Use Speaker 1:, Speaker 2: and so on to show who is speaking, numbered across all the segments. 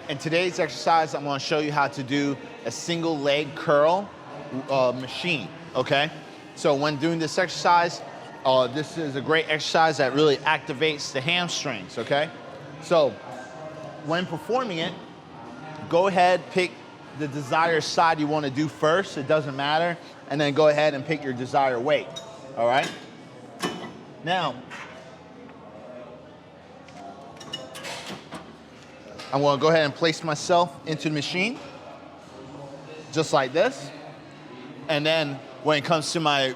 Speaker 1: In today's exercise, I'm gonna show you how to do a single leg curl machine, okay? So when doing this exercise, this is a great exercise that really activates the hamstrings, okay? So when performing it, go ahead, pick the desired side you wanna do first, it doesn't matter, and then go ahead and pick your desired weight, all right? Now, I'm gonna go ahead and place myself into the machine, just like this. And then when it comes to my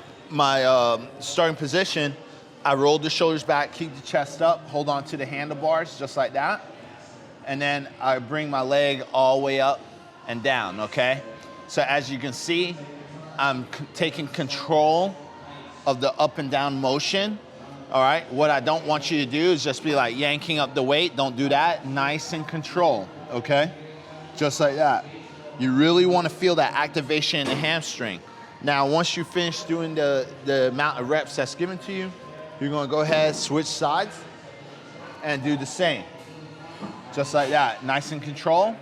Speaker 1: starting position, I roll the shoulders back, keep the chest up, hold on to the handlebars, just like that. And then I bring my leg all the way up and down, okay? So as you can see, I'm taking control of the up and down motion. All right, what I don't want you to do is just be like yanking up the weight. Don't do that. Nice and control, okay? Just like that. You really want to feel that activation in the hamstring. Now, once you finish doing the amount of reps that's given to you, you're going to go ahead, switch sides, and do the same. Just like that, nice and control.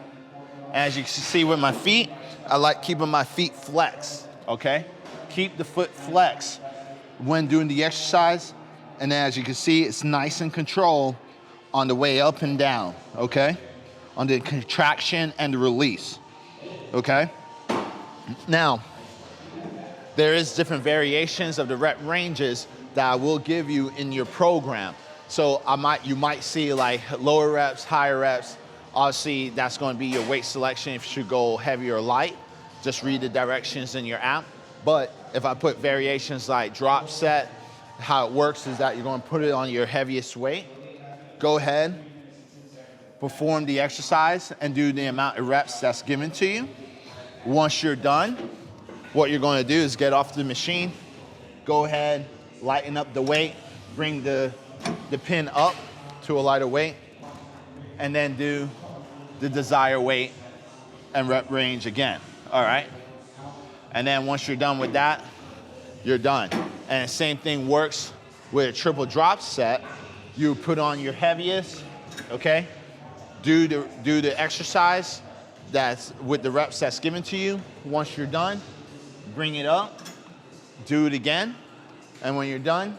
Speaker 1: As you can see with my feet, I like keeping my feet flexed, okay? Keep the foot flexed when doing the exercise. And then as you can see, it's nice and control on the way up and down, okay? On the contraction and the release, okay? Now, there is different variations of the rep ranges that I will give you in your program. So you might see like lower reps, higher reps. Obviously, that's gonna be your weight selection if you should go heavy or light. Just read the directions in your app. But if I put variations like drop set, how it works is that you're going to put it on your heaviest weight. Go ahead, perform the exercise, and do the amount of reps that's given to you. Once you're done, what you're going to do is get off the machine, go ahead, lighten up the weight, bring the pin up to a lighter weight, and then do the desired weight and rep range again, all right? And then once you're done with that, you're done. And the same thing works with a triple drop set. You put on your heaviest, okay? Do the exercise that's with the reps that's given to you. Once you're done, bring it up, do it again. And when you're done,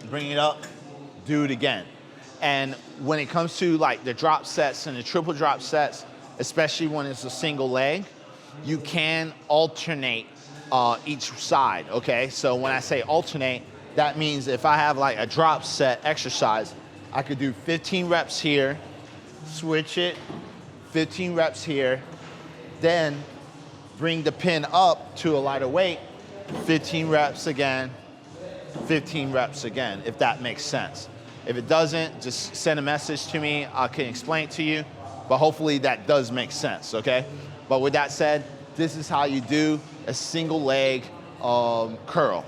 Speaker 1: bring it up, do it again. And when it comes to like the drop sets and the triple drop sets, especially when it's a single leg, you can alternate each side, okay? So when I say alternate, that means if I have like a drop set exercise, I could do 15 reps here, switch it, 15 reps here, then bring the pin up to a lighter weight, 15 reps again, 15 reps again, if that makes sense. If it doesn't, just send a message to me, I can explain it to you, but hopefully that does make sense, okay? But with that said, this is how you do a single leg curl.